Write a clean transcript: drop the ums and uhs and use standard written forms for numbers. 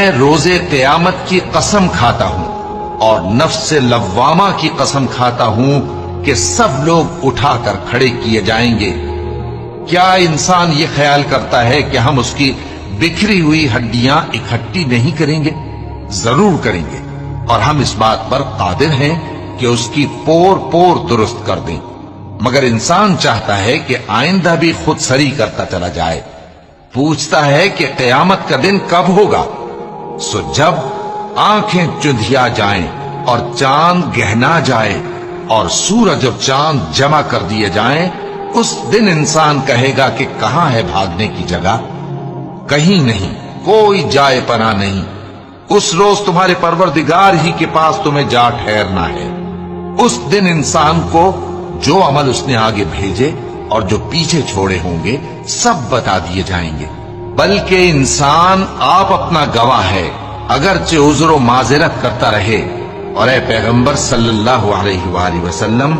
میں روزے قیامت کی قسم کھاتا ہوں اور نفس لوامہ کی قسم کھاتا ہوں کہ سب لوگ اٹھا کر کھڑے کیے جائیں گے۔ کیا انسان یہ خیال کرتا ہے کہ ہم اس کی بکھری ہوئی ہڈیاں اکٹھی نہیں کریں گے؟ ضرور کریں گے، اور ہم اس بات پر قادر ہیں کہ اس کی پور پور درست کر دیں، مگر انسان چاہتا ہے کہ آئندہ بھی خود سری کرتا چلا جائے۔ پوچھتا ہے کہ قیامت کا دن کب ہوگا؟ سو جب آنکھیں چندھیا جائیں اور چاند گہنا جائے اور سورج اور چاند جمع کر دیے جائیں، اس دن انسان کہے گا کہ کہاں ہے بھاگنے کی جگہ؟ کہیں نہیں، کوئی جائے پناہ نہیں۔ اس روز تمہارے پروردگار ہی کے پاس تمہیں جا ٹھہرنا ہے۔ اس دن انسان کو جو عمل اس نے آگے بھیجے اور جو پیچھے چھوڑے ہوں گے سب بتا دیے جائیں گے، بلکہ انسان آپ اپنا گواہ ہے، اگرچہ عذر و معذرت کرتا رہے۔ اور اے پیغمبر صلی اللہ علیہ وآلہ وسلم،